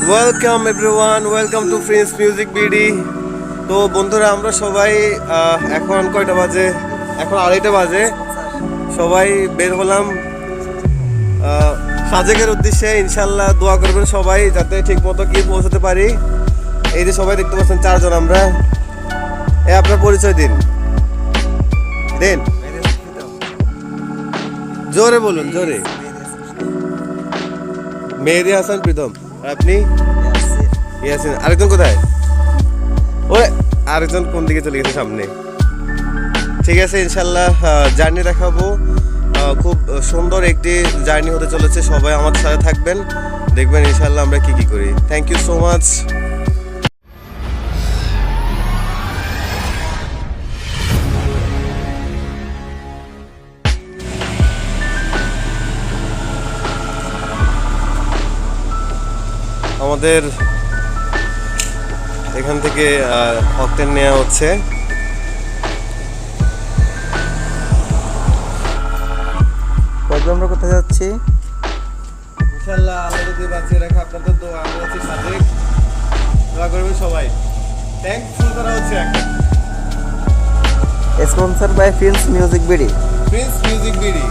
Welcome everyone, welcome to Prince Music BD. তো বন্ধুরা, আমরা সবাই এখন কয়টা বাজে? এখন 2:30 বাজে। সবাই বের হলাম সাজেকের উদ্দেশ্যে। ইনশাল্লাহ দোয়া করবেন সবাই যাতে ঠিক মতো গিয়ে পৌঁছাতে পারি। এই যে সবাই দেখতে পাচ্ছেন 4 জন আমরা। আপনার পরিচয় দিন। জোরে বলুন, জোরে। মেহেদি হাসান প্রীতম। আপনি? ইয়াসিন। আরেকজন কোথায়? ওই আরেকজন কোন দিকে চলে গেছে? সামনে। ঠিক আছে, ইনশাল্লাহ জার্নি দেখাবো। খুব সুন্দর একটি জার্নি হতে চলেছে। সবাই আমাদের সাথে থাকবেন, দেখবেন ইনশাল্লাহ আমরা কি করি। Thank you so much. আমাদের এখান থেকে অক্টেন নেওয়া হচ্ছে। আমরা কোথায় যাচ্ছি? ইনশাআল্লাহ আল্লাহ যদি বাঁচিয়ে রাখে, আপনাদের দোয়া। আমরা আছি সাজেক, দোয়া করবেন সবাই। থ্যাঙ্কফুল করা হচ্ছে একটা। Sponsor by Prince Music BD. Prince Music BD.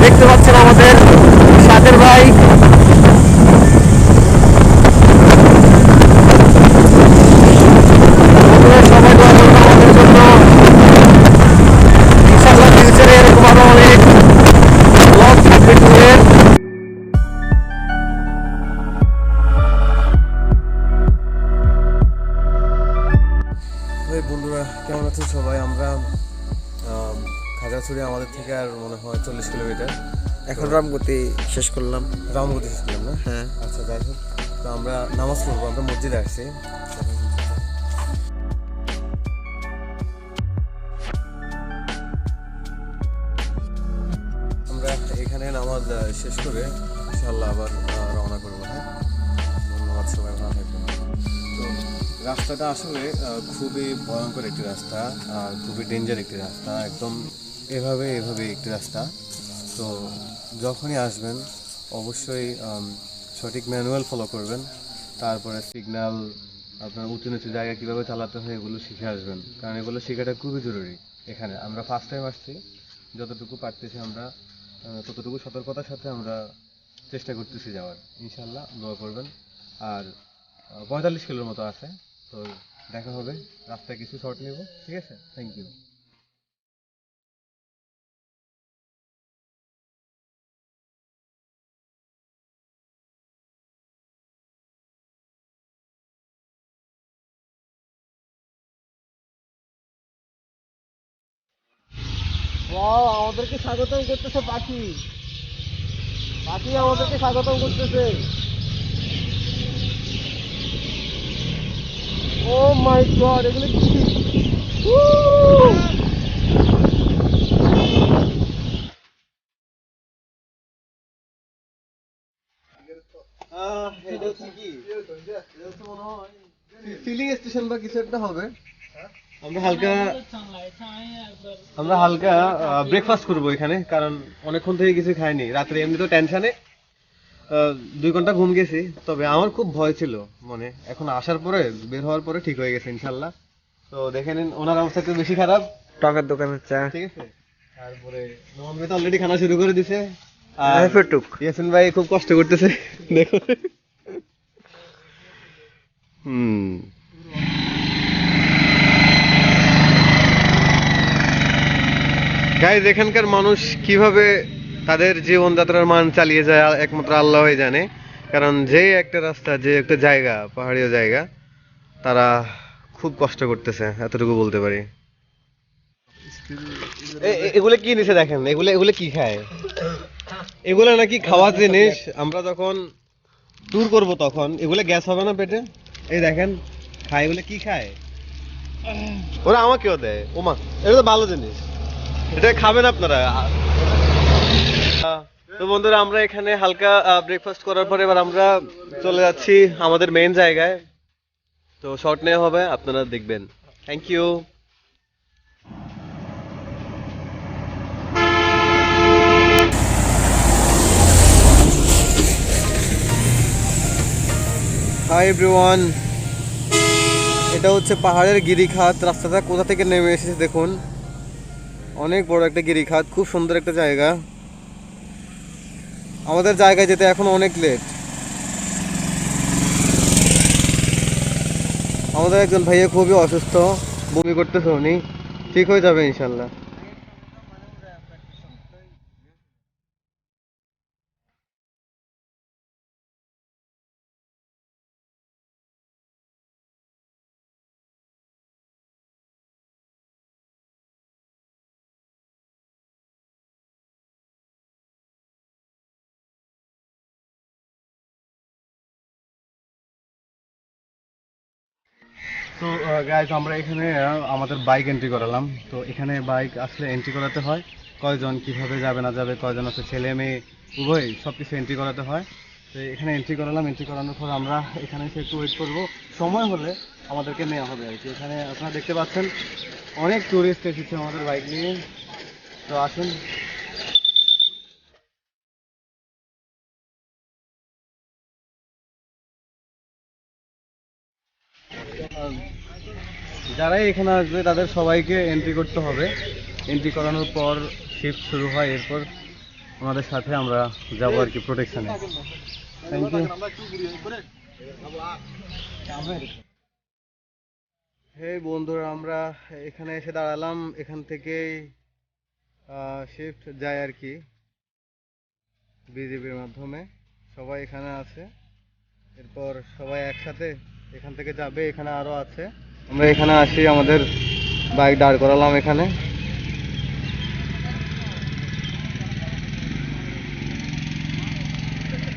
দেখতে পাচ্ছেন আমাদের সাদের ভাই। সবাই দোয়া করবেন আমাদের জন্য। ইনশাআল্লাহ ফিউচারে এরকম আরো অনেক ব্লগ থাকবে ট্যুরের। বন্ধুরা, কেমন আছেন সবাই? আমরা খাগড়াছড়ি আমাদের থেকে আর মনে হয় 40 কিলোমিটার। এখন রামগতি শেষ করলাম। রামগতি শেষ করলাম না? হ্যাঁ। আচ্ছা, যাই হোক, তো আমরা নামাজ পড়বো। আমরা মসজিদে আসছি। আমরা এখানে নামাজ শেষ করে ইনশাআল্লাহ আবার রওনা করবো। হ্যাঁ, ধন্যবাদ সবাই, ভালো থাকবেন। তো রাস্তাটা আসলে খুবই ভয়ঙ্কর একটি রাস্তা, আর খুবই ডেঞ্জার একটি রাস্তা। একদম এভাবে একটি রাস্তা। তো যখনই আসবেন অবশ্যই সঠিক ম্যানুয়াল ফলো করবেন। তারপরে সিগন্যাল, আপনার উঁচু নিচু জায়গা কীভাবে চালাতে হয় এগুলো শিখে আসবেন, কারণ এগুলো শেখাটা খুবই জরুরি। এখানে আমরা ফার্স্ট টাইম আসছি, যতটুকু পারতেছি আমরা ততটুকু সতর্কতার সাথে আমরা চেষ্টা করতেছি যাওয়ার। ইনশাল্লাহ দোয়া করবেন। আর 45 কিলোর মতো আছে। তো দেখা হবে, রাস্তায় কিছু শর্ট নেব। ঠিক আছে, থ্যাংক ইউ। আমাদেরকে স্বাগতম করতেছে পাখি। পাখি আমাদেরকে স্বাগতম করতেছে। ও মাই গড, এগুলো কি? এটা হচ্ছে কি, ফিলিং স্টেশন বা কিছু একটা হবে। আমরা হালকা ব্রেকফাস্ট করবো এখানে, কারণ অনেকক্ষণ থেকে কিছু খাইনি। রাত্রে এমনি তো টেনশনে 2 ঘন্টা ঘুম গেছি। তবে আমার খুব ভয় ছিল মনে, এখন আসার পরে, বের হওয়ার পরে ঠিক হয়ে গেছে ইনশাল্লাহ। তো দেখে নিন, ওনার অবস্থা একটু বেশি খারাপ। টকের দোকানের চা। ঠিক আছে। তারপরে নোমান ভাই তো অলরেডি খানা শুরু করে দিছে। আর ইয়াসিন ভাই খুব কষ্ট করতেছে, দেখো। গাইজ, এখানকার মানুষ কিভাবে তাদের জীবনযাত্রার মান চালিয়ে যায় একমাত্র আল্লাহই জানে। কারণ যে একটা রাস্তা, যে একটা জায়গা, পাহাড়ীয় জায়গা, তারা খুব কষ্ট করতেছে, এতটুকু বলতে পারি। এগুলো কি নিচে দেখেন, এগুলো এগুলো কি খায়? এগুলো নাকি খাওয়ার জিনিস। আমরা যখন ট্যুর করব তখন এগুলো গ্যাস হবে না পেটে? এই দেখেন খায়, এগুলো কি খায়? ওরা আমাকেও দেয়। ওমা, এটা তো ভালো জিনিস, এটা খাবেন আপনারা। তো বন্ধুরা, আমরা এখানে হালকা ব্রেকফাস্ট করার পরে এবার আমরা চলে যাচ্ছি আমাদের মেইন জায়গায়। তো শর্ট নেওয়া হবে, আপনারা দেখবেন। Thank you. হাই এভরিওয়ান, এটা হচ্ছে পাহাড়ের গিরিখাত। রাস্তাটা কোথা থেকে নেমে এসেছে দেখুন, অনেক বড় একটা গিরিখাত, খুব সুন্দর একটা জায়গা। আমাদের জায়গায় যেতে এখন অনেক লেট। আমাদের একজন ভাইয়া খুবই অসুস্থ, বমি করতেছে উনি, ঠিক হয়ে যাবে ইনশাল্লাহ। তো গাইজ, আমরা এখানে আমাদের বাইক এন্ট্রি করালাম। তো এখানে বাইক আসলে এন্ট্রি করাতে হয়, কয়জন কিভাবে যাবে না যাবে, কয়জন আছে ছেলে মেয়ে উভয়, সব কিছু এন্ট্রি করাতে হয়। তো এখানে এন্ট্রি করালাম, এন্ট্রি করানোর পর আমরা এখানে এসে একটু ওয়েট করবো, সময় হলে আমাদেরকে নেওয়া হবে আর কি। এখানে আপনারা দেখতে পাচ্ছেন অনেক টুরিস্ট এসেছে আমাদের বাইক নিয়ে। তো আসুন। যারাই এখানে আসবে তাদের সবাইকে এন্ট্রি করতে হবে। এন্ট্রি করানোর পর শিফট শুরু হয়, এরপর ওনাদের সাথে আমরা যাবো আর কি প্রোটেকশনে। Thank you. হে বন্ধুরা, আমরা এখানে এসে দাঁড়ালাম। এখান থেকেই শিফট যায় আর কি বিজিবির মাধ্যমে। সবাই এখানে আছে, এরপর সবাই একসাথে এখান থেকে যাবে। এখানে আরো আছে, আমরা এখানে আসি, আমাদের বাইক দাঁড় করালাম এখানে।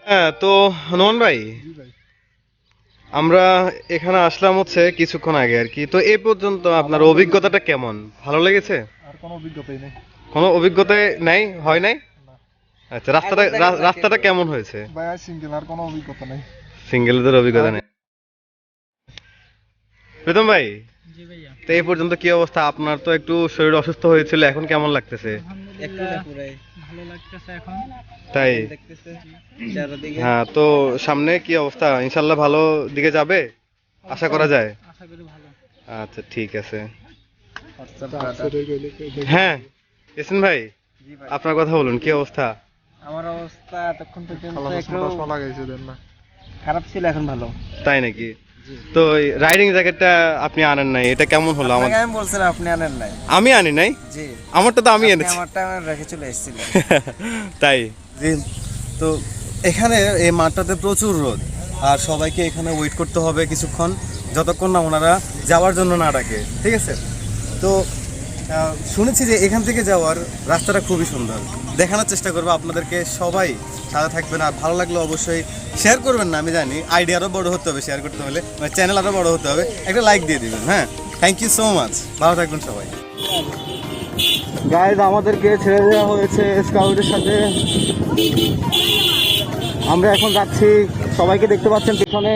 হ্যাঁ, তো নোমান ভাই, আমরা এখানে আসলাম হচ্ছে কিছুক্ষণ আগে আর কি। তো এই পর্যন্ত আপনার অভিজ্ঞতাটা কেমন? ভালো লেগেছে? আর কোনো অভিজ্ঞতাই নেই কোনো অভিজ্ঞতা নাই, হয় নাই? আচ্ছা, রাস্তাটা কেমন হয়েছে? ভাই, সিঙ্গেল আর কোনো অভিজ্ঞতা নেই। সিঙ্গেলদের অভিজ্ঞতা নেই। প্রীতম ভাই, তো এই পর্যন্ত কি অবস্থা? আপনার তো একটু শরীর অসুস্থ হয়েছিল, এখন কেমন লাগতেছে? ভালো লাগতেছে এখন, তাই? দেখতেছে চারদিকে। হ্যাঁ, তো সামনে কি অবস্থা? ইনশাল্লাহ ভালো দিকে যাবে, আশা করা যায়। আশা করি ভালো। আচ্ছা, ঠিক আছে। হ্যাঁ, হ্যাঁ, এসেন ভাই, জি ভাই, আপনার কথা বলুন, কি অবস্থা? আমার অবস্থা এতক্ষণ পর্যন্ত একটু লাগাইছে দেন না। খারাপ ছিল, এখন ভালো। তাই নাকি? তো রাইডিং জ্যাকেটটা আপনি আনেন নাই, এটা কেমন হলো? আমার আপনাকে আমি বলছিলাম, আপনি আনেন নাই। আমি আনি নাই, জি, আমারটা তো আমি আপনি এনেছি। আমারটা আমার রেখে চলে এসেছিলেন। তাই? জি। তো এখানে এই মাঠটাতে প্রচুর রোদ, আর সবাইকে এখানে ওয়েট করতে হবে কিছুক্ষণ, যতক্ষণ না ওনারা যাওয়ার জন্য না ডাকে, ঠিক আছে? তো শুনেছি যে এখান থেকে যাওয়ার রাস্তাটা খুবই সুন্দর, দেখানোর চেষ্টা করবো আপনাদেরকে। সবাই সাথে থাকবেন, আর ভালো লাগলে অবশ্যই শেয়ার করবেন। না আমি জানি আইডিয়া আরও বড় হতে হবে, শেয়ার করতে হলে চ্যানেল আরও বড় হতে হবে, একটা লাইক দিয়ে দিবেন। হ্যাঁ, থ্যাংক ইউ সো মাচ, ভালো থাকবেন সবাই। গাইজ, আমাদেরকে ছেড়ে দেওয়া হয়েছে স্কাউটের সাথে। আমরা এখন যাচ্ছি, সবাইকে দেখতে পাচ্ছেন পিছনে।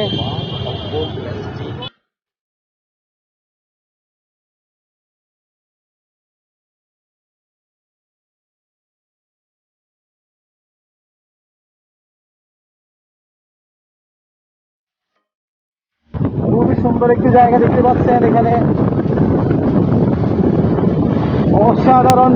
খুবই সুন্দর একটি জায়গা দেখতে পাচ্ছেন এখানে, অসাধারণ।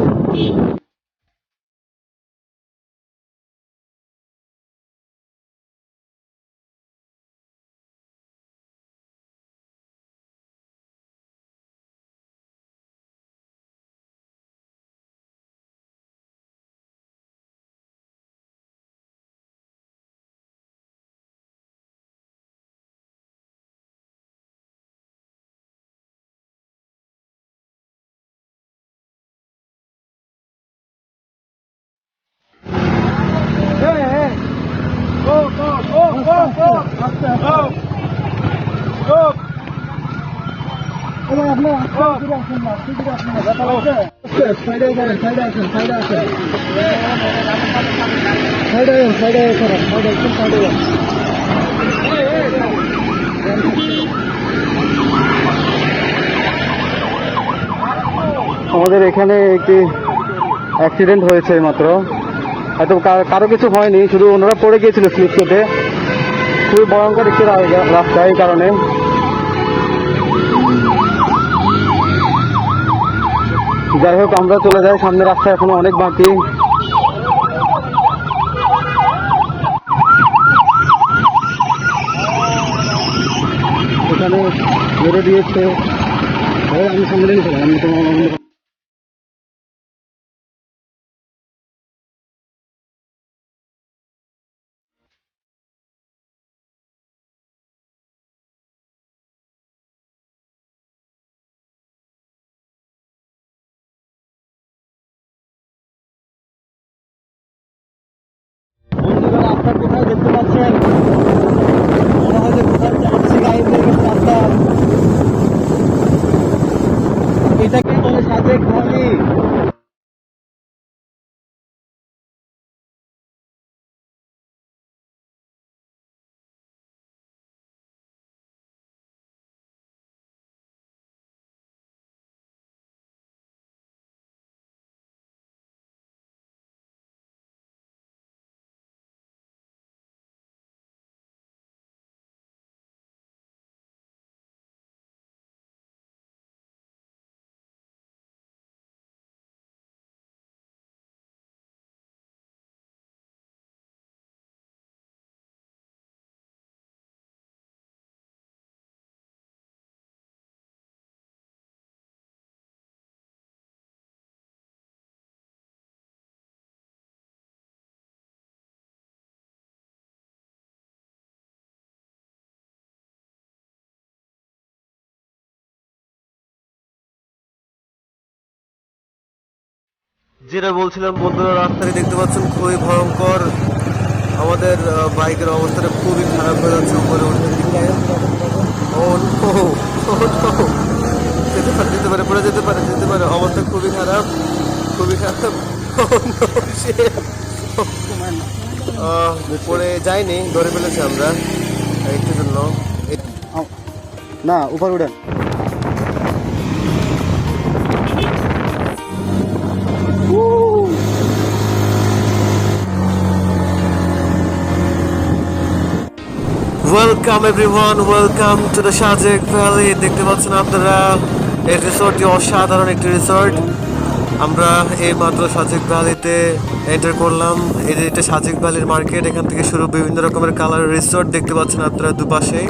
আমাদের এখানে একটি অ্যাক্সিডেন্ট হয়েছে মাত্র, হয়তো কারো কিছু হয়নি, শুধু ওনারা পড়ে গিয়েছিল স্লিপ কেটে। খুবই ভয়ঙ্কর একটি রাস্তা, এই কারণে যাই হোক আমরা চলে যাই, সামনে রাস্তা এখনো অনেক বাকি। এখানে বেড়ে দিয়েছে, আমি সামনে নিয়ে আমি তোমার রাস্তা কোথায় দেখতে পাচ্ছেন, মনে হয় যে কোথায় যাচ্ছে গাড়ি থেকে রাস্তা। এটাকে বলে সাজেক ভ্যালি। যেটা বলছিলাম বন্ধুরা, রাস্তাটি দেখতে পাচ্ছেন খুবই ভয়ঙ্কর। আমাদের বাইকের অবস্থাটা খুবই খারাপ হয়ে যাচ্ছে উপরে উঠে। ও নো, ও নো, যেতে পারে পড়ে যেতে পারে, অবস্থা খুবই খারাপ, খুবই খারাপ। Oh no, shit! পড়ে যায়নি, ধরে ফেলেছি আমরা একটু জন্য। না উপর উঠেন। Welcome everyone, welcome to the Sajek valley. দেখতে পাচ্ছেন আপনারা, এই রিসোর্টটি অসাধারণ একটি রিসোর্ট। আমরা এই মাত্র সাজেক ভ্যালিতে এন্টার করলাম। এটা সাজেক ভ্যালির মার্কেট, এখান থেকে শুরু বিভিন্ন রকমের কালার রিসোর্ট দেখতে পাচ্ছেন আপনারা দুপাশে।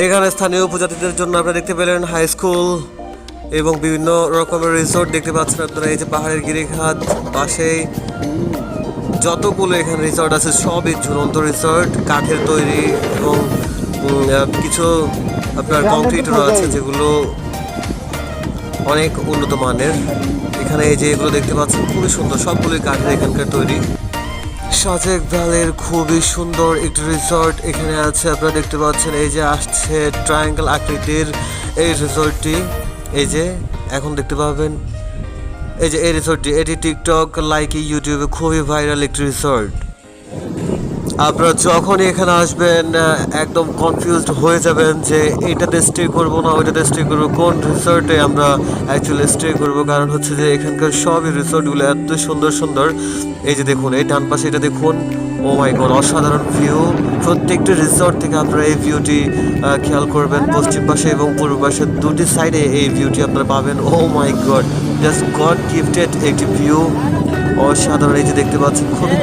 এখানে স্থানীয় উপজাতিদের জন্য আপনারা দেখতে পেলেন হাই স্কুল এবং বিভিন্ন রকমের রিসোর্ট দেখতে পাচ্ছেন আপনারা। এই যে পাহাড়ের গিরিখাত পাশেই যতগুলো এখানে রিসর্ট আছে সবই ঝুলন্ত রিসর্ট, কাঠের তৈরি এবং কিছু আপনার কংক্রিটেরও আছে যেগুলো অনেক উন্নত মানের। এখানে এই যে এগুলো দেখতে পাচ্ছেন খুবই সুন্দর, সবগুলোই কাঠের এখানকার তৈরি। সাজেক ভ্যালির খুবই সুন্দর একটি রিসর্ট এখানে আছে, আপনারা দেখতে পাচ্ছেন। এই যে আসছে ট্রায়াঙ্গেল আকৃতির এই রিসর্টটি, এই যে এখন দেখতে পাবেন। এই যে এই রিসর্টটি, এটি টিকটক লাইকি ইউটিউবে খুবই ভাইরাল একটি রিসর্ট। আপনারা যখনই এখানে আসবেন একদম কনফিউজড হয়ে যাবেন যে এইটাতে স্টে করবো না ওইটাতে স্টে করবো, কোন রিসর্টে আমরা অ্যাকচুয়ালি স্টে করবো। কারণ হচ্ছে যে এখানকার সবই রিসর্টগুলো এত সুন্দর সুন্দর। এই যে দেখুন, এই ডান পাশে এটা দেখুন, ও মাই গড, অসাধারণ ভিউ। প্রত্যেকটি রিসর্ট থেকে আপনারা এই ভিউটি খেয়াল করবেন, পশ্চিম পাশে এবং পূর্ব পাশে দুটি সাইডে এই ভিউটি আপনারা পাবেন। ও মাই গড, জাস্ট গড গিফটেড একটি ভিউ, অসাধারণ। এই যে দেখতে পাচ্ছেন খুবই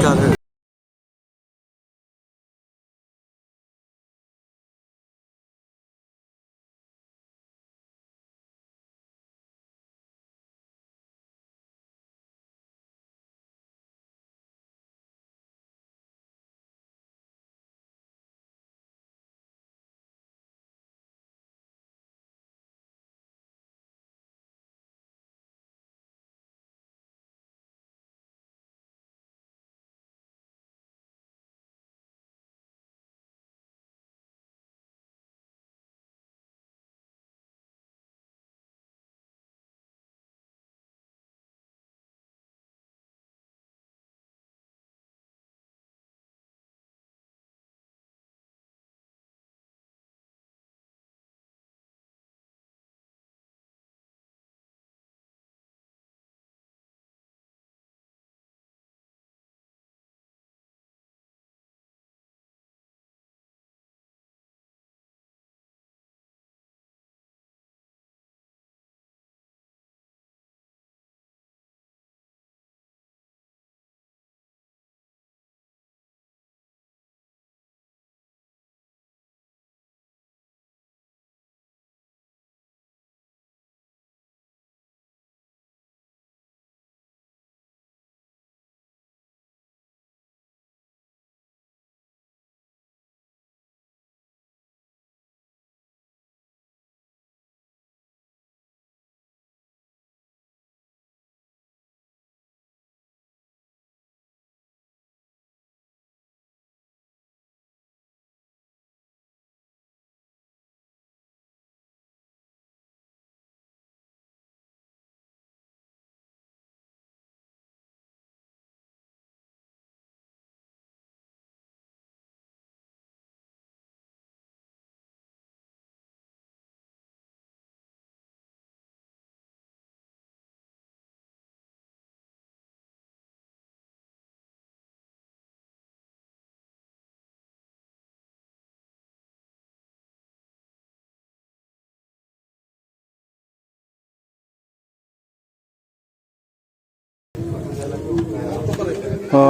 তো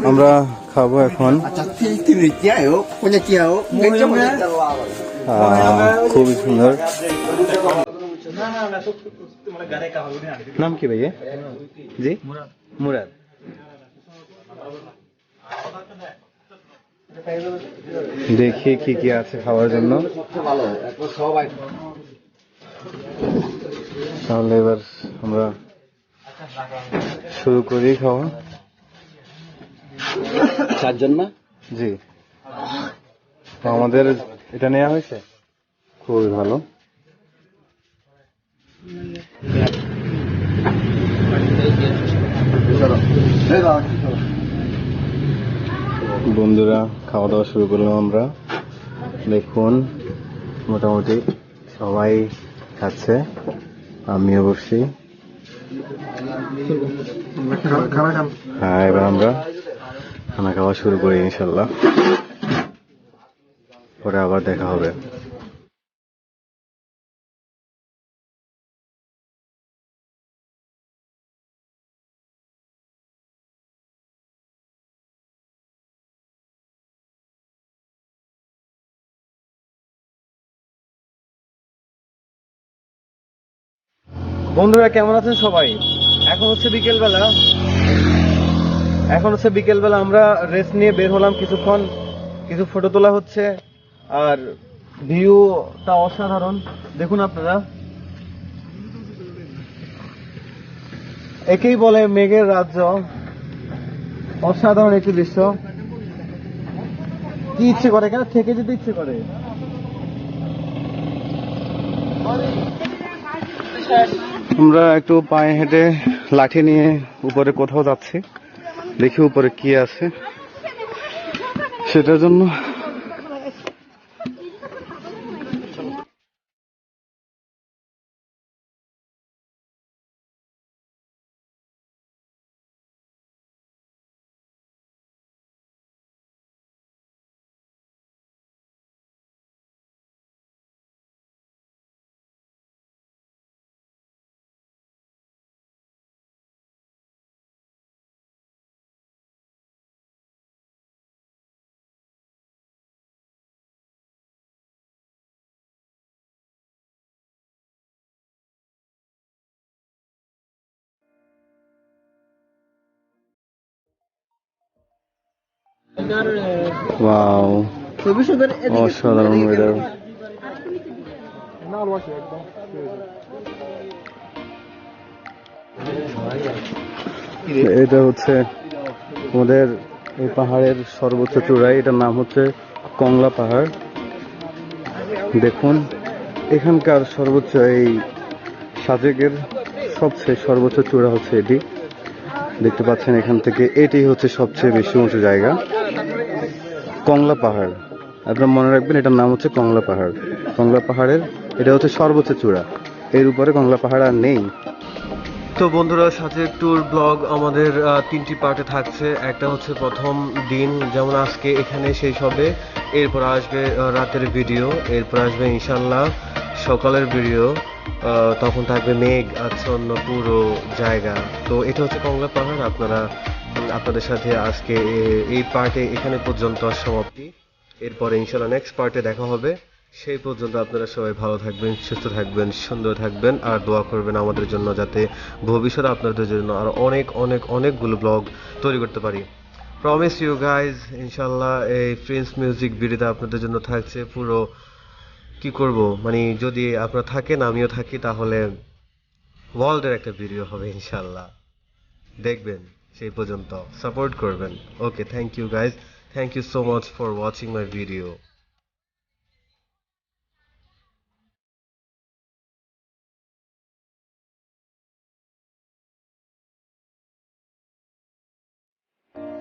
আমরা খাবো এখন খুবই সুন্দর। নাম কি ভাইয়া? জি মুরাদ। দেখি কি কি আছে খাওয়ার জন্য। তাহলে এবার আমরা শুরু করি খাওয়া। 4 জন না? জি, তো আমাদের এটা নেওয়া হয়েছে, খুবই ভালো। বন্ধুরা খাওয়া দাওয়া শুরু করলাম আমরা। দেখুন মোটামুটি সবাই খাচ্ছে, আমিও বসছি। হ্যাঁ, এবার আমরা খানা খাওয়া শুরু করি ইনশাল্লাহ, পরে আবার দেখা হবে। বন্ধুরা কেমন আছেন সবাই? এখন হচ্ছে বিকেলবেলা আমরা রেস্ট নিয়ে বের হলাম কিছুক্ষণ, কিছু ফটো তোলা হচ্ছে। আর ভিউটা অসাধারণ, দেখুন আপনারা। একেই বলে মেঘের রাজ্য, অসাধারণ একটি দৃশ্য। কি ইচ্ছে করে, এখানে থেকে যেতে ইচ্ছে করে। আমরা একটু পায়ে হেঁটে লাঠি নিয়ে উপরে কোথাও যাচ্ছি, দেখি উপরে কি আছে সেটার জন্য। ওয়াও, অসাধারণ ওয়েদার। এটা হচ্ছে আমাদের এই পাহাড়ের সর্বোচ্চ চূড়াই, এটার নাম হচ্ছে কংলা পাহাড়। দেখুন এখানকার সর্বোচ্চ, এই সাজেকের সবচেয়ে সর্বোচ্চ চূড়া হচ্ছে এটি, দেখতে পাচ্ছেন এখান থেকে। এটি হচ্ছে সবচেয়ে বেশি উঁচু জায়গা, কংলা পাহাড়। আপনারা মনে রাখবেন এটার নাম হচ্ছে কংলা পাহাড়। কংলা পাহাড়ের এটা হচ্ছে সর্বোচ্চ চূড়া, এর উপরে কংলা পাহাড় আর নেই। তো বন্ধুরা, সাজেক ট্যুর ব্লগ আমাদের 3টি পার্টে থাকছে। একটা হচ্ছে প্রথম দিন, যেমন আজকে এখানে শেষ হবে, এরপর আসবে রাতের ভিডিও, এরপর আসবে ইনশাল্লাহ সকালের ভিডিও। তখন থাকবে মেঘ আচ্ছন্ন পুরো জায়গা। তো এটা হচ্ছে কংলা পাহাড়। আপনাদের সাথে আজকে এই পার্টে এখানে পর্যন্ত সমাপ্তি। এরপরে ইনশাল্লাহ নেক্সট পার্টে দেখা হবে। সেই পর্যন্ত আপনারা সবাই ভালো থাকবেন, সুস্থ থাকবেন, সুন্দর থাকবেন, আর দোয়া করবেন আমাদের জন্য, যাতে ভবিষ্যতে আপনাদের জন্য আরো অনেকগুলো ব্লগ তৈরি করতে পারি। প্রমিস ইউ গাইজ, ইনশাল্লাহ এই প্রিন্স মিউজিক ভিডিওতে আপনাদের জন্য থাকছে পুরো, কি করব মানে, যদি আপনারা থাকেন আমিও থাকি, তাহলে ওয়ার্ল্ডের একটা ভিডিও হবে ইনশাল্লাহ। দেখবেন, সেই পর্যন্ত সাপোর্ট করবেন। Okay, thank you guys, thank you so much for watching my video.